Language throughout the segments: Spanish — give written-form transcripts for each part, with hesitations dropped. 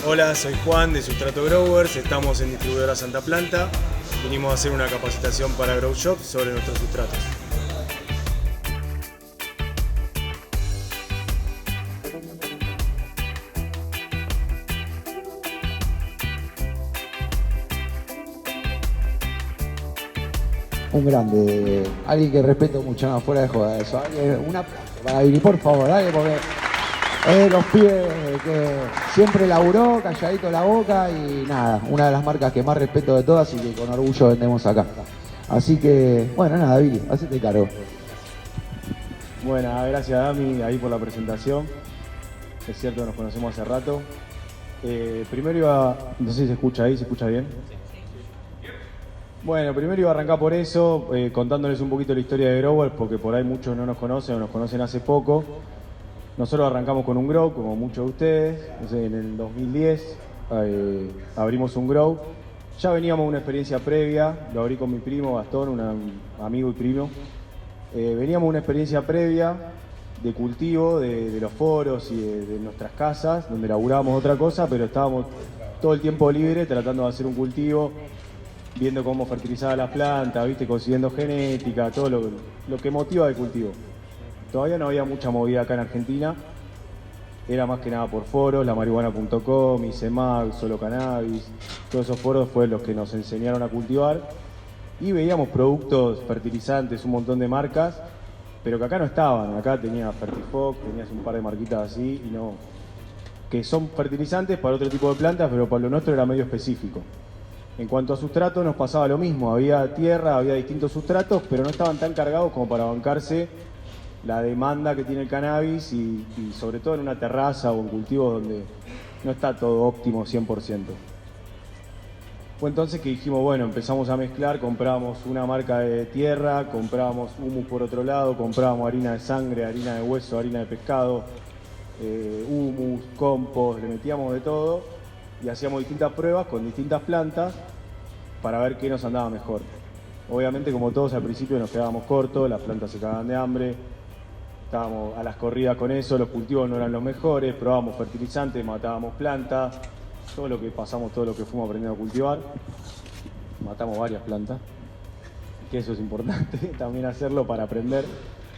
Hola, soy Juan de Sustrato Growers, estamos en Distribuidora Santa Planta. Vinimos a hacer una capacitación para Grow Shop sobre nuestros sustratos. Un grande, alguien que respeto mucho, no, fuera de joda eso. Un aplauso para Vini, por favor, dale, porque es de los pibes que siempre laburó, calladito la boca y nada, una de las marcas que más respeto de todas y que con orgullo vendemos acá. Así que, bueno, nada, Vini, hacete cargo. Bueno, gracias Dami ahí por la presentación. Es cierto que nos conocemos hace rato. Primero no sé si se escucha ahí, ¿se escucha bien? Bueno, primero iba a arrancar por eso, contándoles un poquito la historia de Growers, porque por ahí muchos no nos conocen o nos conocen hace poco. Nosotros arrancamos con un grow, como muchos de ustedes, no sé, en el 2010 abrimos un grow. Ya veníamos una experiencia previa, lo abrí con mi primo Gastón, un amigo y primo. Veníamos una experiencia previa de cultivo, de los foros y de nuestras casas, donde laburábamos otra cosa, pero estábamos todo el tiempo libre tratando de hacer un cultivo, viendo cómo fertilizaba las plantas, ¿viste? Consiguiendo genética, todo lo que motiva el cultivo. Todavía no había mucha movida acá en Argentina, era más que nada por foros, lamarihuana.com, ICEMAG, Solo Cannabis, todos esos foros fueron los que nos enseñaron a cultivar y veíamos productos fertilizantes, un montón de marcas, pero que acá no estaban. Acá tenías Fertifox, tenías un par de marquitas así y no, que son fertilizantes para otro tipo de plantas, pero para lo nuestro era medio específico. En cuanto a sustratos nos pasaba lo mismo, había tierra, había distintos sustratos, pero no estaban tan cargados como para bancarse la demanda que tiene el cannabis y sobre todo en una terraza o en cultivos donde no está todo óptimo 100%. Fue entonces que dijimos, bueno, empezamos a mezclar, comprábamos una marca de tierra, comprábamos humus por otro lado, comprábamos harina de sangre, harina de hueso, harina de pescado, humus, compost, le metíamos de todo y hacíamos distintas pruebas con distintas plantas para ver qué nos andaba mejor. Obviamente, como todos al principio nos quedábamos cortos, las plantas se cagaban de hambre, estábamos a las corridas con eso, los cultivos no eran los mejores, probábamos fertilizantes, matábamos plantas, todo lo que pasamos, todo lo que fuimos aprendiendo a cultivar, matamos varias plantas, que eso es importante también hacerlo para aprender.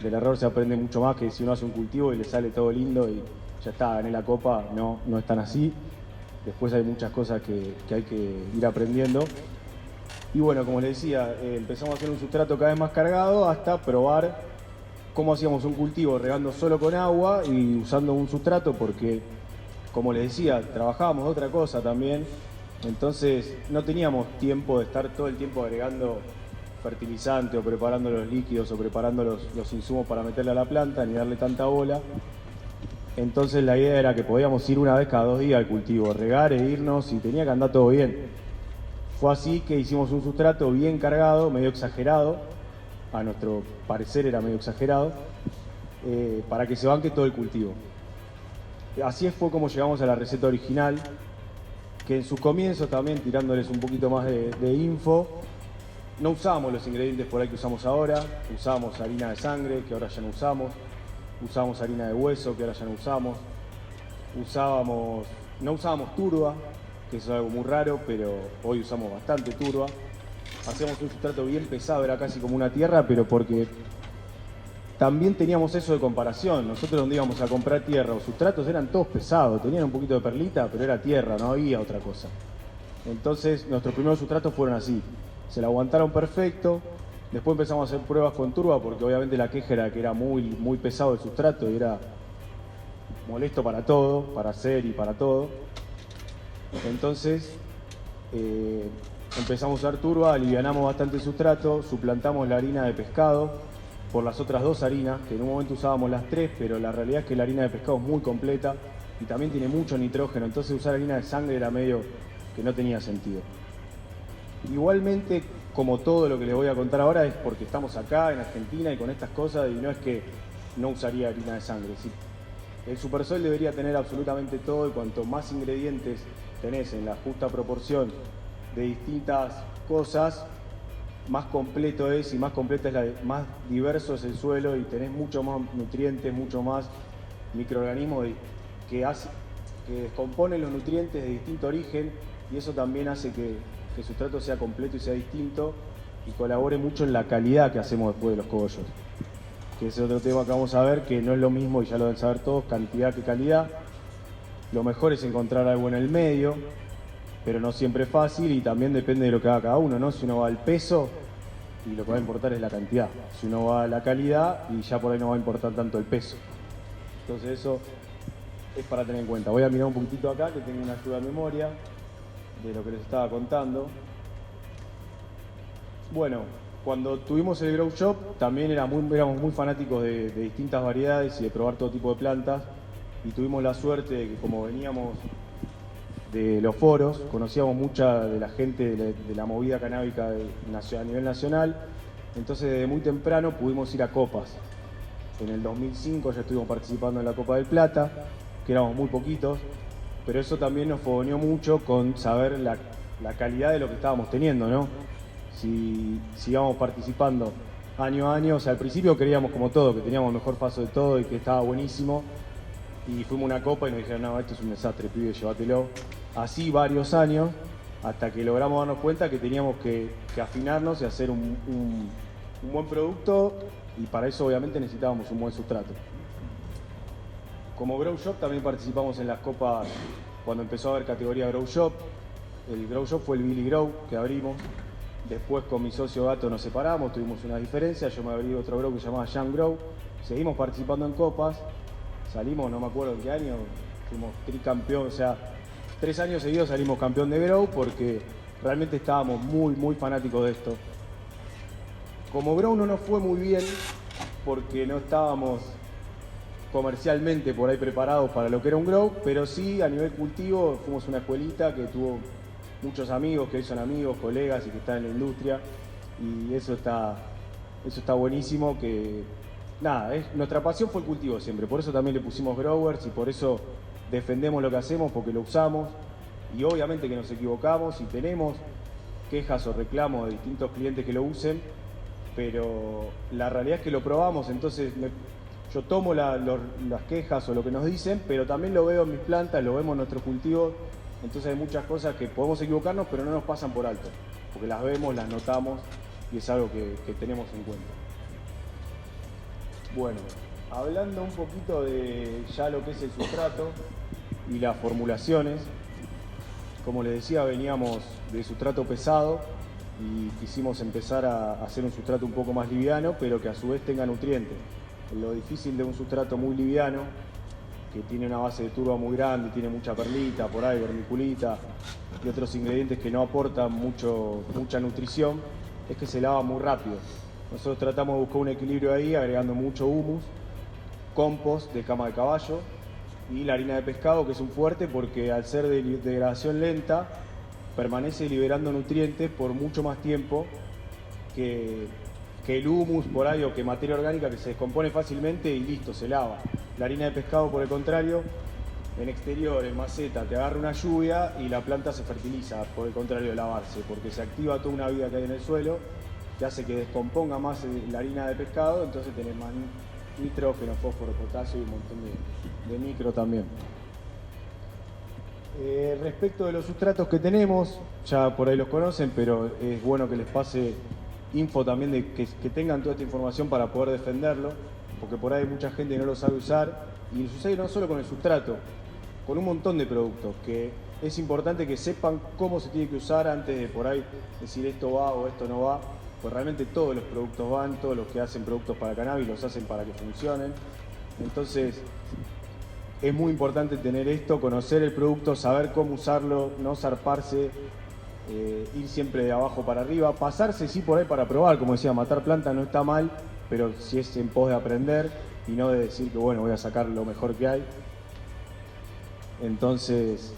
Del error se aprende mucho más que si uno hace un cultivo y le sale todo lindo y ya está, gané la copa. No es tan así. Después hay muchas cosas que hay que ir aprendiendo. Y bueno, como les decía, empezamos a hacer un sustrato cada vez más cargado hasta probar cómo hacíamos un cultivo regando solo con agua y usando un sustrato, porque, como les decía, trabajábamos de otra cosa también. Entonces no teníamos tiempo de estar todo el tiempo agregando fertilizante o preparando los líquidos o preparando los insumos para meterle a la planta, ni darle tanta bola. Entonces la idea era que podíamos ir una vez cada 2 días al cultivo, regar e irnos y tenía que andar todo bien. Fue así que hicimos un sustrato bien cargado, medio exagerado, a nuestro parecer era medio exagerado, para que se banque todo el cultivo. Así fue como llegamos a la receta original, que en sus comienzos también, tirándoles un poquito más de info, no usábamos los ingredientes por ahí que usamos ahora, usábamos harina de sangre, que ahora ya no usamos, usábamos harina de hueso, que ahora ya no usamos, no usábamos turba, que eso es algo muy raro, pero hoy usamos bastante turba. Hacíamos un sustrato bien pesado, era casi como una tierra, pero porque también teníamos eso de comparación. Nosotros donde íbamos a comprar tierra o sustratos eran todos pesados, tenían un poquito de perlita, pero era tierra, no había otra cosa. Entonces nuestros primeros sustratos fueron así, se la aguantaron perfecto. Después empezamos a hacer pruebas con turba porque obviamente la queja era que era muy pesado el sustrato y era molesto para todo, para hacer y para todo. Entonces empezamos a usar turba, alivianamos bastante el sustrato, suplantamos la harina de pescado por las otras 2 harinas, que en un momento usábamos las 3, pero la realidad es que la harina de pescado es muy completa y también tiene mucho nitrógeno, entonces usar harina de sangre era medio que no tenía sentido. Igualmente, como todo lo que les voy a contar ahora es porque estamos acá en Argentina y con estas cosas, y no es que no usaría harina de sangre. Sí. El Supersol debería tener absolutamente todo, y cuanto más ingredientes tenés en la justa proporción de distintas cosas, más completo es y más completa es más diverso es el suelo y tenés mucho más nutrientes, mucho más microorganismos que que descomponen los nutrientes de distinto origen y eso también hace que el sustrato sea completo y sea distinto y colabore mucho en la calidad que hacemos después de los cogollos. Que ese es otro tema que vamos a ver, que no es lo mismo, y ya lo deben saber todos, cantidad que calidad. Lo mejor es encontrar algo en el medio, pero no siempre es fácil y también depende de lo que haga cada uno, ¿no? Si uno va al peso y lo que va a importar es la cantidad. Si uno va a la calidad y ya por ahí no va a importar tanto el peso. Entonces eso es para tener en cuenta. Voy a mirar un poquitito acá, que tengo una ayuda de memoria de lo que les estaba contando. Bueno, cuando tuvimos el Grow Shop también éramos muy fanáticos de distintas variedades y de probar todo tipo de plantas y tuvimos la suerte de que como veníamos de los foros, conocíamos mucha de la gente de la movida canábica a nivel nacional, entonces desde muy temprano pudimos ir a copas. En el 2005 ya estuvimos participando en la Copa del Plata, que éramos muy poquitos, pero eso también nos fogoneó mucho con saber la calidad de lo que estábamos teniendo, ¿no? Si íbamos participando año a año, o sea, al principio creíamos como todo, que teníamos el mejor paso de todo y que estaba buenísimo, y fuimos a una copa y nos dijeron, no, esto es un desastre, pibe, llévatelo. Así varios años, hasta que logramos darnos cuenta que teníamos que afinarnos y hacer un buen producto, y para eso obviamente necesitábamos un buen sustrato. Como Grow Shop también participamos en las copas cuando empezó a haber categoría Grow Shop. El Grow Shop fue el Billy Grow que abrimos. Después con mi socio Gato nos separamos, tuvimos una diferencia, yo me abrí otro grow que se llamaba Young Grow. Seguimos participando en copas, salimos, no me acuerdo en qué año, fuimos tricampeón, o sea, 3 años seguidos salimos campeón de grow porque realmente estábamos muy fanáticos de esto. Como grow no nos fue muy bien porque no estábamos comercialmente por ahí preparados para lo que era un grow, pero sí a nivel cultivo fuimos una escuelita que tuvo muchos amigos que hoy son amigos, colegas y que están en la industria, y eso está buenísimo. Que nada, nuestra pasión fue el cultivo siempre, por eso también le pusimos growers y por eso defendemos lo que hacemos, porque lo usamos, y obviamente que nos equivocamos y tenemos quejas o reclamos de distintos clientes que lo usen, pero la realidad es que lo probamos. Entonces yo tomo las quejas o lo que nos dicen, pero también lo veo en mis plantas, lo vemos en nuestros cultivos. Entonces hay muchas cosas que podemos equivocarnos, pero no nos pasan por alto, porque las vemos, las notamos y es algo que tenemos en cuenta. Bueno, hablando un poquito de ya lo que es el sustrato y las formulaciones, como les decía, veníamos de sustrato pesado y quisimos empezar a hacer un sustrato un poco más liviano, pero que a su vez tenga nutrientes. Lo difícil de un sustrato muy liviano, que tiene una base de turba muy grande, tiene mucha perlita, por ahí vermiculita y otros ingredientes que no aportan mucha nutrición, es que se lava muy rápido. Nosotros tratamos de buscar un equilibrio ahí, agregando mucho humus, compost de cama de caballo y la harina de pescado, que es un fuerte porque al ser de degradación lenta, permanece liberando nutrientes por mucho más tiempo que el humus por ahí, o que materia orgánica que se descompone fácilmente y listo, se lava. La harina de pescado, por el contrario, en exterior, en maceta, te agarra una lluvia y la planta se fertiliza, por el contrario de lavarse, porque se activa toda una vida que hay en el suelo, que hace que descomponga más la harina de pescado, entonces tenés más nitrógeno, fósforo, potasio y un montón de micro también. Respecto de los sustratos que tenemos, ya por ahí los conocen, pero es bueno que les pase info también de que tengan toda esta información para poder defenderlo, porque por ahí mucha gente no lo sabe usar, y sucede no solo con el sustrato, con un montón de productos, que es importante que sepan cómo se tiene que usar antes de por ahí decir esto va o esto no va, pues realmente todos los productos van, todos los que hacen productos para cannabis los hacen para que funcionen. Entonces es muy importante tener esto, conocer el producto, saber cómo usarlo, no zarparse, ir siempre de abajo para arriba, pasarse sí por ahí para probar, como decía, matar planta no está mal, pero si es en pos de aprender y no de decir que bueno, voy a sacar lo mejor que hay. Entonces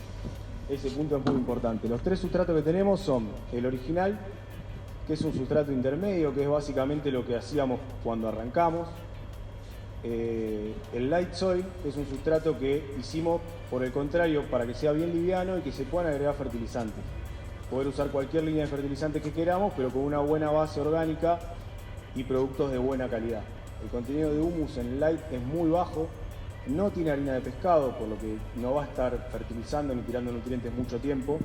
ese punto es muy importante. Los 3 sustratos que tenemos son el original, que es un sustrato intermedio, que es básicamente lo que hacíamos cuando arrancamos. El light soil, que es un sustrato que hicimos por el contrario para que sea bien liviano y que se puedan agregar fertilizantes. Poder usar cualquier línea de fertilizantes que queramos, pero con una buena base orgánica y productos de buena calidad. El contenido de humus en el light es muy bajo, no tiene harina de pescado, por lo que no va a estar fertilizando ni tirando nutrientes mucho tiempo.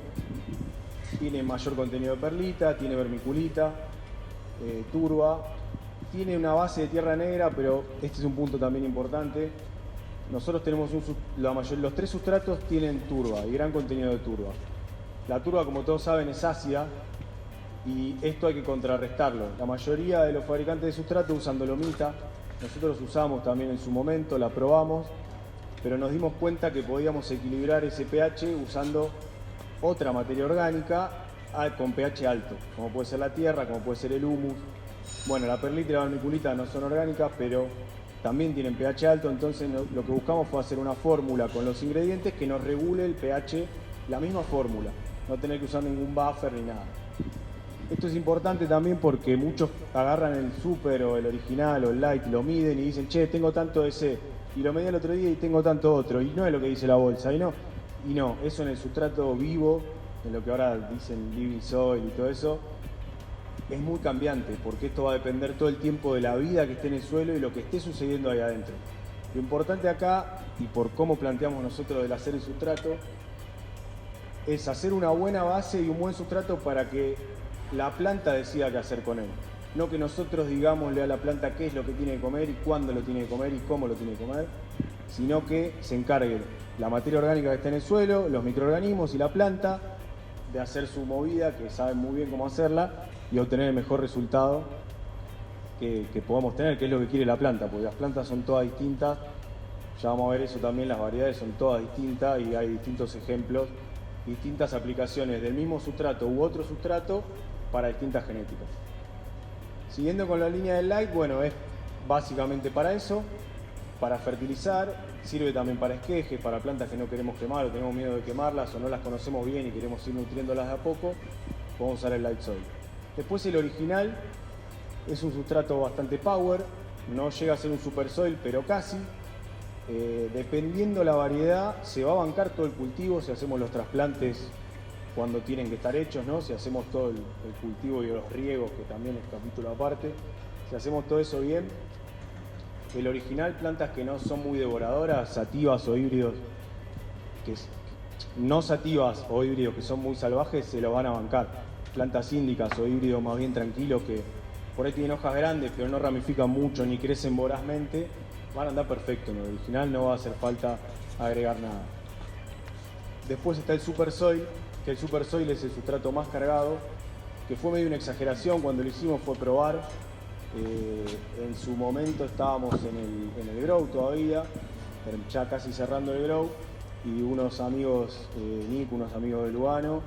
Tiene mayor contenido de perlita, tiene vermiculita, turba. Tiene una base de tierra negra, pero este es un punto también importante. Nosotros tenemos los 3 sustratos tienen turba y gran contenido de turba. La turba, como todos saben, es ácida y esto hay que contrarrestarlo. La mayoría de los fabricantes de sustrato usan dolomita. Nosotros usamos también en su momento, la probamos, pero nos dimos cuenta que podíamos equilibrar ese pH usando otra materia orgánica con pH alto, como puede ser la tierra, como puede ser el humus. Bueno, la perlita y la vermiculita no son orgánicas, pero también tienen pH alto, entonces lo que buscamos fue hacer una fórmula con los ingredientes que nos regule el pH, la misma fórmula, no tener que usar ningún buffer ni nada. Esto es importante también porque muchos agarran el super o el original o el light, lo miden y dicen, che, tengo tanto de ese, y lo medí el otro día y tengo tanto otro, y no es lo que dice la bolsa, y no, eso en el sustrato vivo, en lo que ahora dicen living soil y todo eso, es muy cambiante, porque esto va a depender todo el tiempo de la vida que esté en el suelo y lo que esté sucediendo ahí adentro. Lo importante acá, y por cómo planteamos nosotros el hacer el sustrato, es hacer una buena base y un buen sustrato para que la planta decida qué hacer con él. No que nosotros digámosle a la planta qué es lo que tiene que comer y cuándo lo tiene que comer y cómo lo tiene que comer, sino que se encargue la materia orgánica que está en el suelo, los microorganismos y la planta de hacer su movida, que saben muy bien cómo hacerla, y obtener el mejor resultado que podamos tener, que es lo que quiere la planta, porque las plantas son todas distintas, ya vamos a ver eso también, las variedades son todas distintas y hay distintos ejemplos, distintas aplicaciones del mismo sustrato u otro sustrato para distintas genéticas. Siguiendo con la línea del light, bueno, es básicamente para eso, para fertilizar, sirve también para esquejes, para plantas que no queremos quemar o tenemos miedo de quemarlas o no las conocemos bien y queremos ir nutriéndolas de a poco, podemos usar el light soil. Después el original es un sustrato bastante power, no llega a ser un super soil, pero casi. Dependiendo la variedad, se va a bancar todo el cultivo si hacemos los trasplantes cuando tienen que estar hechos, ¿no? Si hacemos todo el cultivo y los riegos, que también es capítulo aparte, si hacemos todo eso bien, el original, plantas que no son muy devoradoras, sativas o híbridos, no sativas o híbridos que son muy salvajes, se lo van a bancar. Plantas índicas o híbridos más bien tranquilos que por ahí tienen hojas grandes pero no ramifican mucho ni crecen vorazmente, van a andar perfecto. En el original no va a hacer falta agregar nada. Después está el super soil, que el super soil es el sustrato más cargado, que fue medio una exageración cuando lo hicimos, fue probar. En su momento estábamos en el grow todavía, ya casi cerrando el grow, y unos amigos, Nick, unos amigos de Lugano,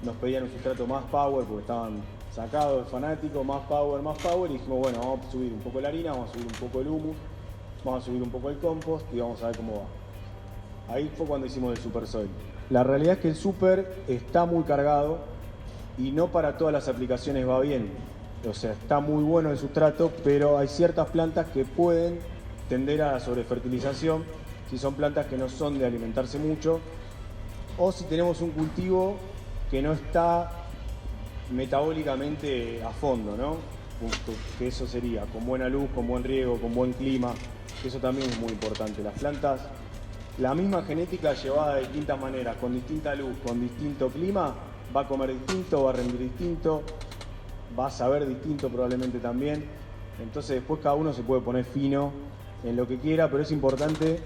nos pedían un sustrato más power porque estaban sacados de fanático, más power, y dijimos, bueno, vamos a subir un poco la harina, vamos a subir un poco el humus, vamos a subir un poco el compost y vamos a ver cómo va. Ahí fue cuando hicimos el super soil. La realidad es que el super está muy cargado y no para todas las aplicaciones va bien. O sea, está muy bueno el sustrato, pero hay ciertas plantas que pueden tender a la sobrefertilización si son plantas que no son de alimentarse mucho o si tenemos un cultivo que no está metabólicamente a fondo, ¿no? Que eso sería con buena luz, con buen riego, con buen clima, eso también es muy importante. Las plantas, la misma genética llevada de distintas maneras, con distinta luz, con distinto clima, va a comer distinto, va a rendir distinto, va a saber distinto probablemente también. Entonces después cada uno se puede poner fino en lo que quiera, pero es importante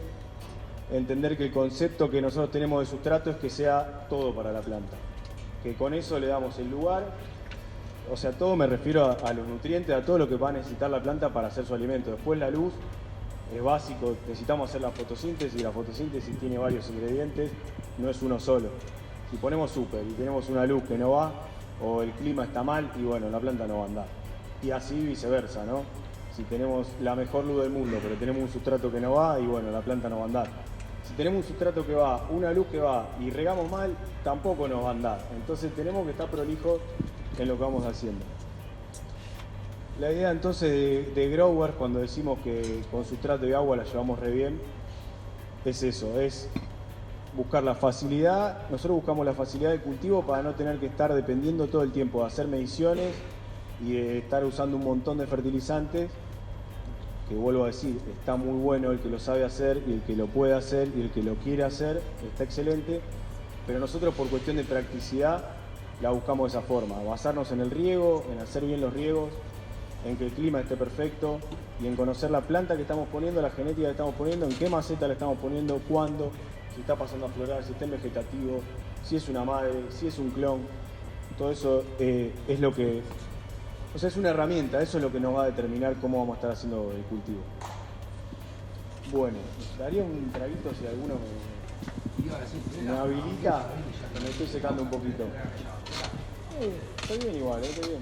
entender que el concepto que nosotros tenemos de sustrato es que sea todo para la planta. Que con eso le damos el lugar, o sea, todo me refiero a los nutrientes, a todo lo que va a necesitar la planta para hacer su alimento. Después la luz es básico, necesitamos hacer la fotosíntesis, y la fotosíntesis tiene varios ingredientes, no es uno solo. Si ponemos super y tenemos una luz que no va, o el clima está mal, y bueno, la planta no va a andar. Y así viceversa, ¿no? Si tenemos la mejor luz del mundo, pero tenemos un sustrato que no va, y bueno, la planta no va a andar. Si tenemos un sustrato que va, una luz que va, y regamos mal, tampoco nos va a andar. Entonces tenemos que estar prolijos en lo que vamos haciendo. La idea entonces de Grower, cuando decimos que con sustrato y agua la llevamos re bien, es eso, es buscar la facilidad. Nosotros buscamos la facilidad de cultivo para no tener que estar dependiendo todo el tiempo de hacer mediciones y de estar usando un montón de fertilizantes, que vuelvo a decir, está muy bueno el que lo sabe hacer y el que lo puede hacer y el que lo quiere hacer, está excelente, pero nosotros por cuestión de practicidad la buscamos de esa forma, basarnos en el riego, en hacer bien los riegos, en que el clima esté perfecto y en conocer la planta que estamos poniendo, la genética que estamos poniendo, en qué maceta la estamos poniendo, cuándo, si está pasando a florar, si está en vegetativo, si es una madre, si es un clon. Todo eso es lo que, o sea, es una herramienta, eso es lo que nos va a determinar cómo vamos a estar haciendo el cultivo. Bueno, daría un traguito si alguno me habilita, que me estoy secando un poquito. Estoy bien igual, estoy bien.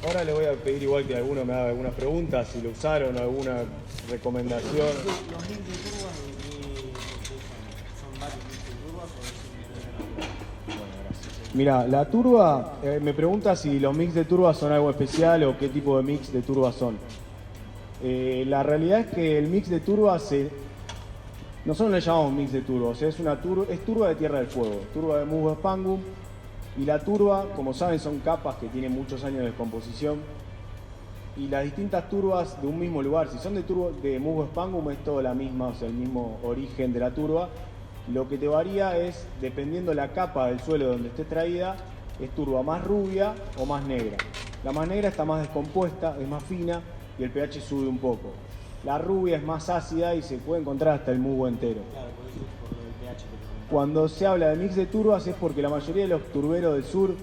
Ahora le voy a pedir igual que alguno me haga algunas preguntas, si lo usaron, alguna recomendación. ¿Los mix de turbas son varios mix de turbas o es Bueno, gracias. Mira, la turba, me pregunta si los mix de turba son algo especial o qué tipo de mix de turba son. La realidad es que el mix de turba nosotros le llamamos mix de turba, o sea, es turba de Tierra del Fuego, turba de Musgo Spangum. Y la turba, como saben, son capas que tienen muchos años de descomposición. Y las distintas turbas de un mismo lugar, si son de Musgo Spangum, es toda la misma, o sea, el mismo origen de la turba. Lo que te varía es, dependiendo la capa del suelo donde esté traída, es turba más rubia o más negra. La más negra está más descompuesta, es más fina y el pH sube un poco. La rubia es más ácida y se puede encontrar hasta el musgo entero. Claro, por eso por lo del pH. Cuando se habla de mix de turbas es porque la mayoría de los turberos del sur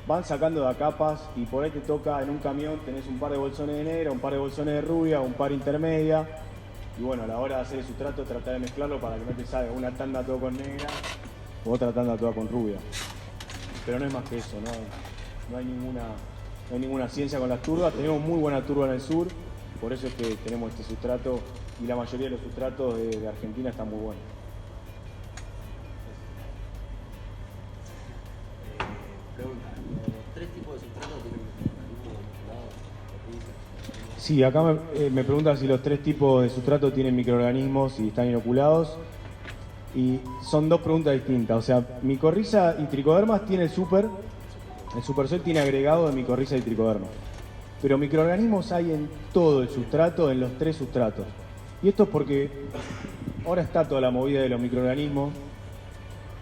van sacando de a capas y por ahí te toca en un camión, tenés un par de bolsones de negra, un par de bolsones de rubia, un par intermedia. Y bueno, a la hora de hacer el sustrato tratar de mezclarlo para que no te salga una tanda todo con negra o otra tanda toda con rubia. Pero no es más que eso, no hay ninguna ciencia con las turbas. Tenemos muy buena turba en el sur, por eso es que tenemos este sustrato y la mayoría de los sustratos de Argentina están muy buenos. Pregunta, ¿los tres tipos de sustratos tienen microorganismos inoculados? Sí, acá me preguntan si los tres tipos de sustrato tienen microorganismos y están inoculados. Y son dos preguntas distintas. O sea, micorriza y tricodermas tiene el Supersoil tiene agregado de micorriza y tricoderma. Pero microorganismos hay en todo el sustrato, en los tres sustratos. Y esto es porque ahora está toda la movida de los microorganismos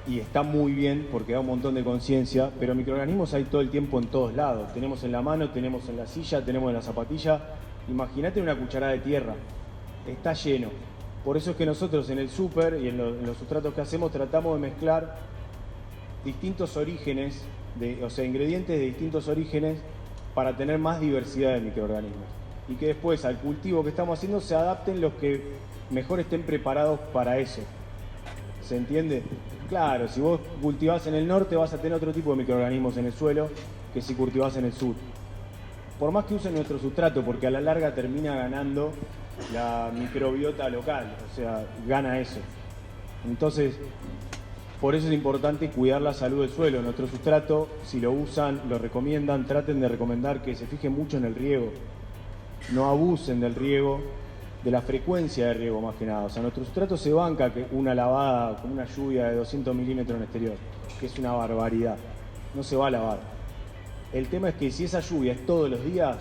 y está muy bien porque da un montón de conciencia, pero microorganismos hay todo el tiempo en todos lados. Tenemos en la mano, tenemos en la silla, tenemos en la zapatilla. Imagínate una cucharada de tierra, está lleno. Por eso es que nosotros en el súper y en los sustratos que hacemos tratamos de mezclar distintos orígenes, o sea, ingredientes de distintos orígenes para tener más diversidad de microorganismos. Y que después al cultivo que estamos haciendo se adapten los que mejor estén preparados para eso. ¿Se entiende? Claro, si vos cultivás en el norte vas a tener otro tipo de microorganismos en el suelo que si cultivás en el sur. Por más que usen nuestro sustrato, porque a la larga termina ganando la microbiota local, o sea, gana eso. Entonces, por eso es importante cuidar la salud del suelo. Nuestro sustrato, si lo usan, lo recomiendan, traten de recomendar que se fijen mucho en el riego. No abusen del riego, de la frecuencia de riego más que nada. O sea, nuestro sustrato se banca que una lavada con una lluvia de 200 milímetros en exterior, que es una barbaridad. No se va a lavar. El tema es que si esa lluvia es todos los días,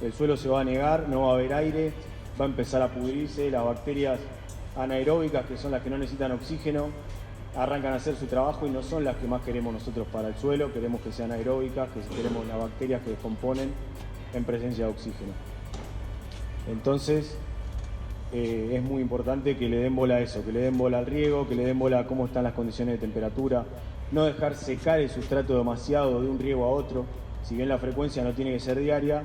el suelo se va a negar, no va a haber aire, va a empezar a pudrirse, las bacterias anaeróbicas, que son las que no necesitan oxígeno, arrancan a hacer su trabajo y no son las que más queremos nosotros para el suelo. Queremos que sean aeróbicas, que queremos las bacterias que descomponen en presencia de oxígeno. Entonces, es muy importante que le den bola a eso, que le den bola al riego, que le den bola a cómo están las condiciones de temperatura, no dejar secar el sustrato demasiado de un riego a otro. Si bien la frecuencia no tiene que ser diaria,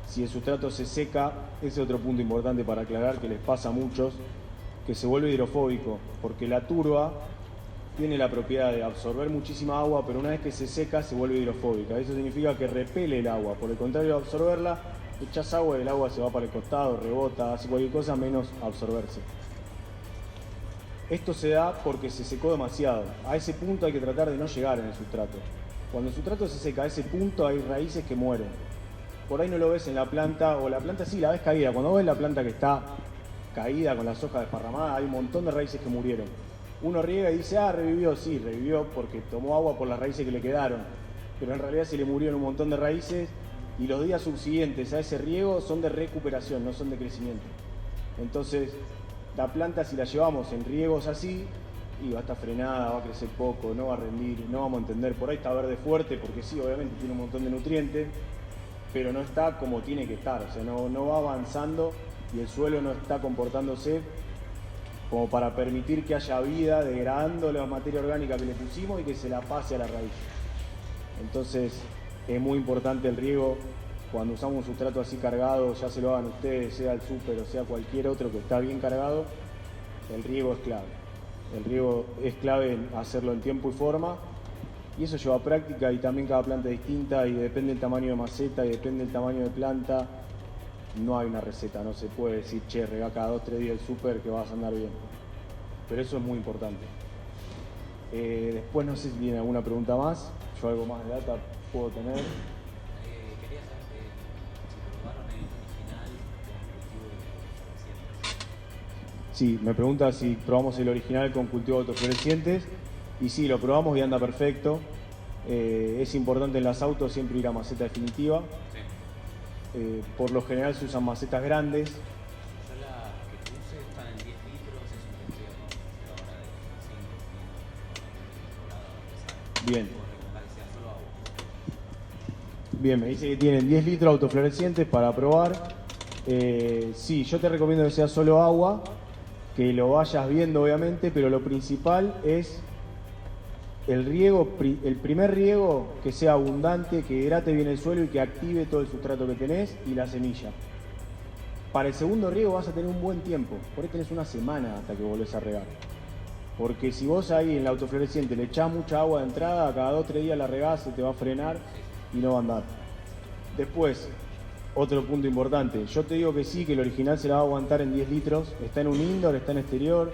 si el sustrato se seca, ese es otro punto importante para aclarar que les pasa a muchos, que se vuelve hidrofóbico, porque la turba tiene la propiedad de absorber muchísima agua, pero una vez que se seca se vuelve hidrofóbica. Eso significa que repele el agua, por el contrario de absorberla, echas agua y el agua se va para el costado, rebota, hace cualquier cosa menos absorberse. Esto se da porque se secó demasiado. A ese punto hay que tratar de no llegar en el sustrato. Cuando el sustrato se seca a ese punto hay raíces que mueren. Por ahí no lo ves en la planta, o la planta sí la ves caída. Cuando ves la planta que está caída con las hojas desparramadas, hay un montón de raíces que murieron. Uno riega y dice, revivió. Sí, revivió porque tomó agua por las raíces que le quedaron. Pero en realidad se le murieron un montón de raíces y los días subsiguientes a ese riego son de recuperación, no son de crecimiento. Entonces, la planta, si la llevamos en riegos así, y va a estar frenada, va a crecer poco, no va a rendir, no vamos a entender. Por ahí está verde fuerte, porque sí, obviamente tiene un montón de nutrientes, pero no está como tiene que estar, o sea, no va avanzando y el suelo no está comportándose como para permitir que haya vida, degradando la materia orgánica que le pusimos y que se la pase a la raíz. Entonces, es muy importante el riego. Cuando usamos un sustrato así cargado, ya se lo hagan ustedes, sea el súper o sea cualquier otro que está bien cargado, el riego es clave. El riego es clave en hacerlo en tiempo y forma, y eso lleva práctica, y también cada planta es distinta y depende del tamaño de maceta y depende del tamaño de planta. No hay una receta, no se puede decir, che, regá cada 2 o 3 días el súper que vas a andar bien. Pero eso es muy importante. Después no sé si tienen alguna pregunta más. Yo algo más de data puedo tener. Quería saber si probaron el original con cultivo de autoflorecientes. Sí, me pregunta si probamos el original con cultivo de autoflorecientes. Y sí, lo probamos y anda perfecto. Es importante en las autos siempre ir a maceta definitiva. Por lo general se usan macetas grandes. Yo la que puse están en 10 litros, es un testeo, ¿no? Pero ahora de 5 Bien. ¿Puedo recomendar que sea solo agua? Bien, me dice que tienen 10 litros autoflorecientes para probar. Sí, yo te recomiendo que sea solo agua, que lo vayas viendo obviamente, pero lo principal es el riego, el primer riego que sea abundante, que hidrate bien el suelo y que active todo el sustrato que tenés y la semilla. Para el segundo riego vas a tener un buen tiempo, por ahí tenés una semana hasta que volvés a regar. Porque si vos ahí en la autofloreciente le echás mucha agua de entrada, cada 2 o 3 días la regás, se te va a frenar y no va a andar. Después, otro punto importante, yo te digo que sí, que el original se la va a aguantar en 10 litros, está en un indoor, está en exterior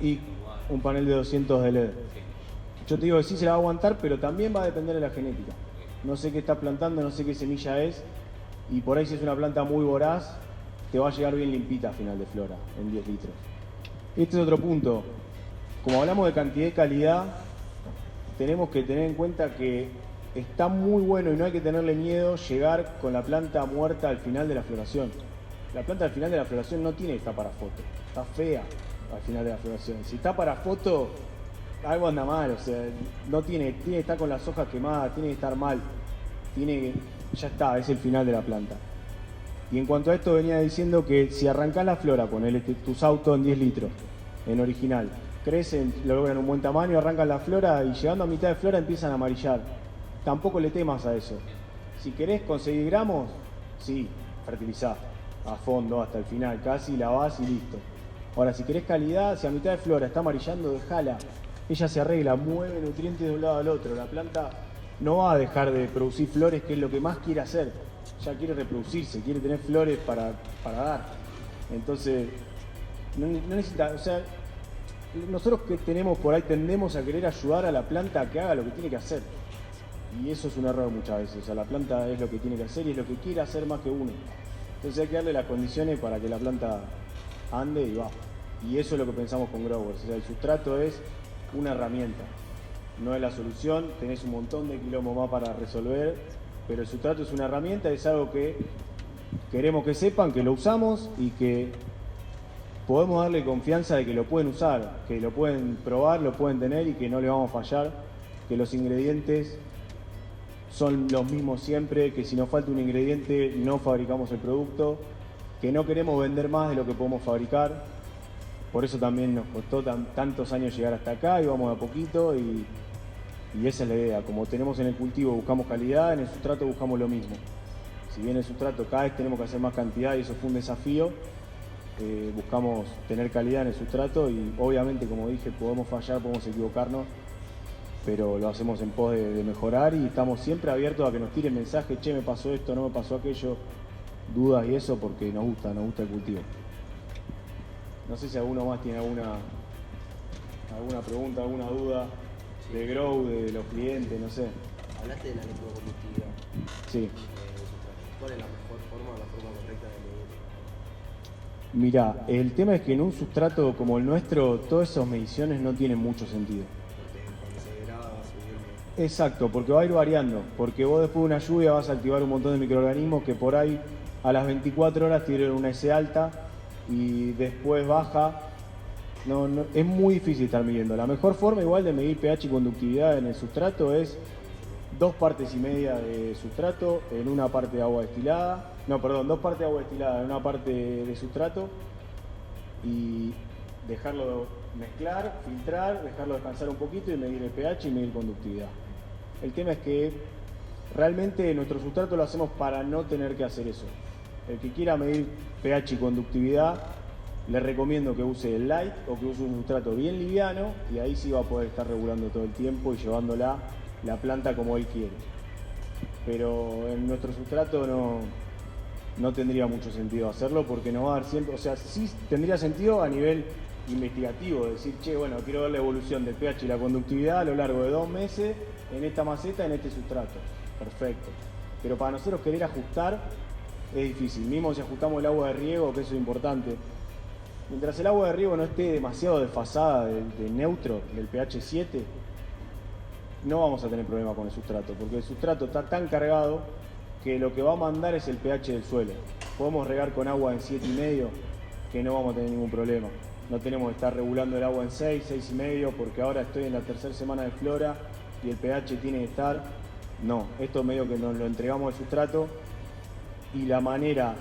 y un panel de 200 de LED. Yo te digo que sí se la va a aguantar, pero también va a depender de la genética. No sé qué estás plantando, no sé qué semilla es, y por ahí si es una planta muy voraz, te va a llegar bien limpita a final de flora, en 10 litros. Este es otro punto. Como hablamos de cantidad y calidad, tenemos que tener en cuenta que está muy bueno y no hay que tenerle miedo llegar con la planta muerta al final de la floración. La planta al final de la floración no tiene que estar para foto, está fea al final de la floración. Si está para foto, algo anda mal, o sea, no tiene que estar con las hojas quemadas, tiene que estar mal, ya está, es el final de la planta. Y en cuanto a esto venía diciendo que si arrancás la flora, ponele tus autos en 10 litros, en original, crecen, logran un buen tamaño, arrancan la flora y llegando a mitad de flora empiezan a amarillar. Tampoco le temas a eso. Si querés conseguir gramos, sí, fertilizá a fondo hasta el final, casi lavás y listo. Ahora, si querés calidad, si a mitad de flora está amarillando, dejala. Ella se arregla, mueve nutrientes de un lado al otro. La planta no va a dejar de producir flores, que es lo que más quiere hacer. Ya quiere reproducirse, quiere tener flores para dar. Entonces, no necesita, o sea, nosotros que tenemos por ahí tendemos a querer ayudar a la planta a que haga lo que tiene que hacer. Y eso es un error muchas veces. O sea, la planta es lo que tiene que hacer y es lo que quiere hacer más que uno. Entonces hay que darle las condiciones para que la planta ande y va. Y eso es lo que pensamos con Growers. O sea, el sustrato es una herramienta, no es la solución. Tenés un montón de quilombo más para resolver, pero el sustrato es una herramienta, es algo que queremos que sepan, que lo usamos y que podemos darle confianza de que lo pueden usar, que lo pueden probar, lo pueden tener y que no le vamos a fallar, que los ingredientes son los mismos siempre, que si nos falta un ingrediente no fabricamos el producto, que no queremos vender más de lo que podemos fabricar. Por eso también nos costó tantos años llegar hasta acá y vamos a poquito y esa es la idea. Como tenemos en el cultivo buscamos calidad, en el sustrato buscamos lo mismo. Si bien el sustrato cada vez tenemos que hacer más cantidad y eso fue un desafío, buscamos tener calidad en el sustrato y obviamente, como dije, podemos fallar, podemos equivocarnos, pero lo hacemos en pos de mejorar y estamos siempre abiertos a que nos tiren mensajes, che, me pasó esto, no me pasó aquello, dudas y eso, porque nos gusta el cultivo. No sé si alguno más tiene alguna pregunta, alguna duda de Grow, de los clientes, no sé. Hablaste de la electroconductividad. Sí. ¿Cuál es la mejor forma o la forma correcta de medir? Mirá, el tema es que en un sustrato como el nuestro, todas esas mediciones no tienen mucho sentido. Porque cuando se degrada va a subir Exacto, porque va a ir variando, porque vos después de una lluvia vas a activar un montón de microorganismos que por ahí a las 24 horas tienen una S alta y después baja. Es muy difícil estar midiendo. La mejor forma igual de medir pH y conductividad en el sustrato es 2,5 partes de sustrato en una parte de agua destilada. No, perdón, 2 partes de agua destilada en una parte de sustrato y dejarlo mezclar, filtrar, dejarlo descansar un poquito y medir el pH y medir conductividad. El tema es que realmente nuestro sustrato lo hacemos para no tener que hacer eso. El que quiera medir pH y conductividad, le recomiendo que use el light o que use un sustrato bien liviano y ahí sí va a poder estar regulando todo el tiempo y llevándola la planta como él quiere. Pero en nuestro sustrato no tendría mucho sentido hacerlo porque nos va a dar siempre, o sea, sí tendría sentido a nivel investigativo, decir, che, bueno, quiero ver la evolución del pH y la conductividad a lo largo de 2 meses en esta maceta, en este sustrato. Perfecto. Pero para nosotros querer ajustar es difícil. Mismo si ajustamos el agua de riego, que eso es importante. Mientras el agua de riego no esté demasiado desfasada de neutro, del pH 7, no vamos a tener problema con el sustrato, porque el sustrato está tan cargado que lo que va a mandar es el pH del suelo. Podemos regar con agua en 7,5 que no vamos a tener ningún problema. No tenemos que estar regulando el agua en 6, 6,5 porque ahora estoy en la tercera semana de flora y el pH tiene que estar. No, esto medio que nos lo entregamos al sustrato y la manera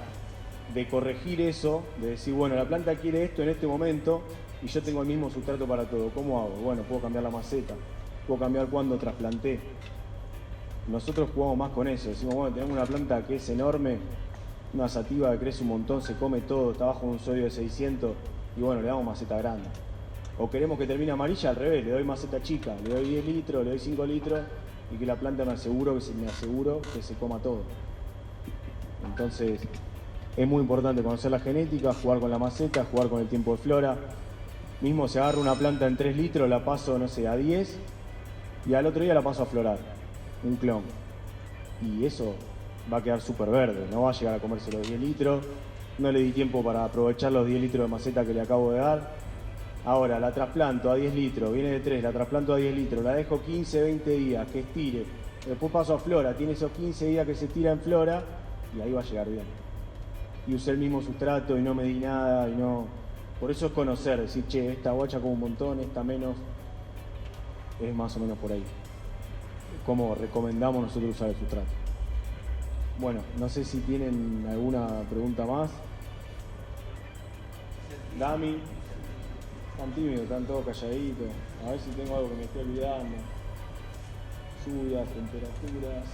de corregir eso, de decir, bueno, la planta quiere esto en este momento y yo tengo el mismo sustrato para todo. ¿Cómo hago? Bueno, puedo cambiar la maceta, puedo cambiar cuándo trasplanté. Nosotros jugamos más con eso, decimos, bueno, tenemos una planta que es enorme, una sativa que crece un montón, se come todo, está bajo un sodio de 600 y bueno, le damos maceta grande. O queremos que termine amarilla, al revés, le doy maceta chica, le doy 10 litros, le doy 5 litros y que la planta me aseguro que se coma todo. Entonces, es muy importante conocer la genética, jugar con la maceta, jugar con el tiempo de flora. Mismo si agarro una planta en 3 litros, la paso, no sé, a 10 y al otro día la paso a florar, un clon. Y eso va a quedar súper verde, no va a llegar a comerse los 10 litros. No le di tiempo para aprovechar los 10 litros de maceta que le acabo de dar. Ahora la trasplanto a 10 litros, viene de 3, la trasplanto a 10 litros, la dejo 15, 20 días, que estire. Después paso a flora, tiene esos 15 días que se estira en flora y ahí va a llegar bien. Y usé el mismo sustrato y no medí nada y no. Por eso es conocer, decir, che, esta guacha como un montón, esta menos. Es más o menos por ahí. Como recomendamos nosotros usar el sustrato. Bueno, no sé si tienen alguna pregunta más. Dami, están tímidos, están todos calladitos. A ver si tengo algo que me esté olvidando. Lluvias, temperaturas.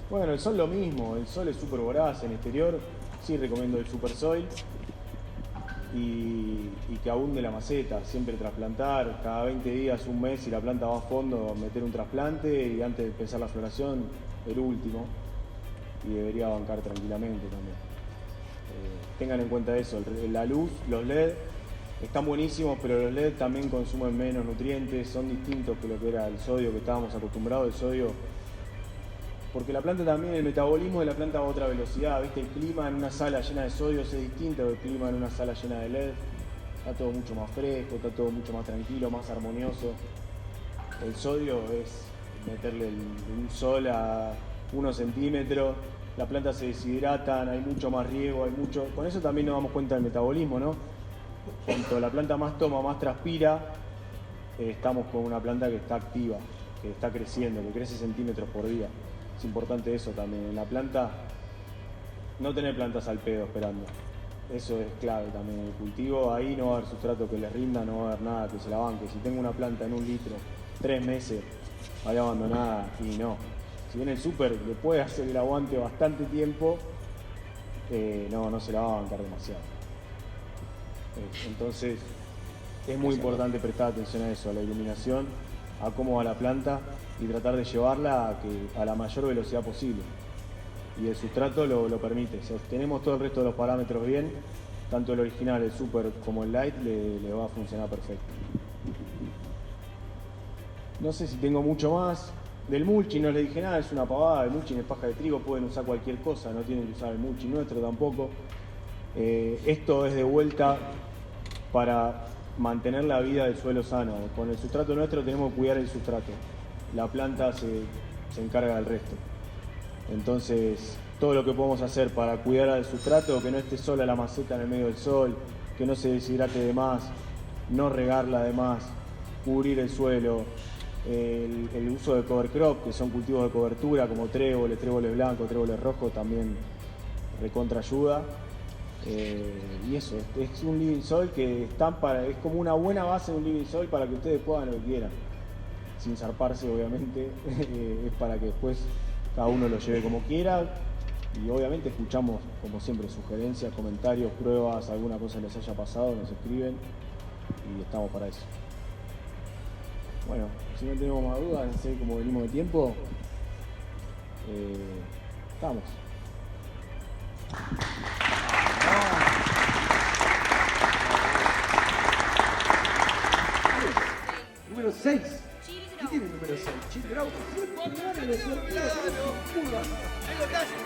Bueno, el sol lo mismo, el sol es súper voraz en exterior, sí recomiendo el Super Soil y que abunde la maceta, siempre trasplantar, cada 20 días, un mes, si la planta va a fondo, meter un trasplante y antes de empezar la floración, el último, y debería bancar tranquilamente también. Tengan en cuenta eso, la luz, los LED están buenísimos, pero los LED también consumen menos nutrientes, son distintos que lo que era el sodio que estábamos acostumbrados, el sodio. Porque la planta también, el metabolismo de la planta va a otra velocidad, ¿viste? El clima en una sala llena de sodios es distinto del clima en una sala llena de LED. Está todo mucho más fresco, está todo mucho más tranquilo, más armonioso. El sodio es meterle un sol a 1 centímetro, las plantas se deshidratan, hay mucho más riego, hay mucho. Con eso también nos damos cuenta del metabolismo, ¿no? Cuanto la planta más toma, más transpira, estamos con una planta que está activa, que está creciendo, que crece centímetros por día. Es importante eso también, en la planta, no tener plantas al pedo esperando. Eso es clave también en el cultivo, ahí no va a haber sustrato que les rinda, no va a haber nada que se la banque. Si tengo una planta en 1 litro, 3 meses, ahí abandonada y no. Si bien el súper le puede hacer el aguante bastante tiempo, no se la va a bancar demasiado. Entonces, es muy importante prestar atención a eso, a la iluminación, a cómo va la planta y tratar de llevarla a la mayor velocidad posible. Y el sustrato lo permite. Si tenemos todo el resto de los parámetros bien, tanto el original, el super como el light, le va a funcionar perfecto. No sé si tengo mucho más. Del mulching no les dije nada, es una pavada, el mulching es paja de trigo, pueden usar cualquier cosa, no tienen que usar el mulching nuestro tampoco. Esto es de vuelta para mantener la vida del suelo sano. Con el sustrato nuestro tenemos que cuidar el sustrato. La planta se encarga del resto. Entonces, todo lo que podemos hacer para cuidar al sustrato, que no esté sola la maceta en el medio del sol, que no se deshidrate de más, no regarla de más, cubrir el suelo, el uso de cover crop, que son cultivos de cobertura como tréboles blancos, tréboles rojos, también recontra ayuda. Y eso, es un living soil que es como una buena base de un living soil para que ustedes puedan lo que quieran, sin zarparse obviamente. Es para que después cada uno lo lleve como quiera, y obviamente escuchamos como siempre sugerencias, comentarios, pruebas, alguna cosa les haya pasado, nos escriben y estamos para eso. Bueno, si no tenemos más dudas, no sé cómo venimos de tiempo, estamos. Número 6. ¿Qué tiene el número 6? Chile Grau. Muy bueno.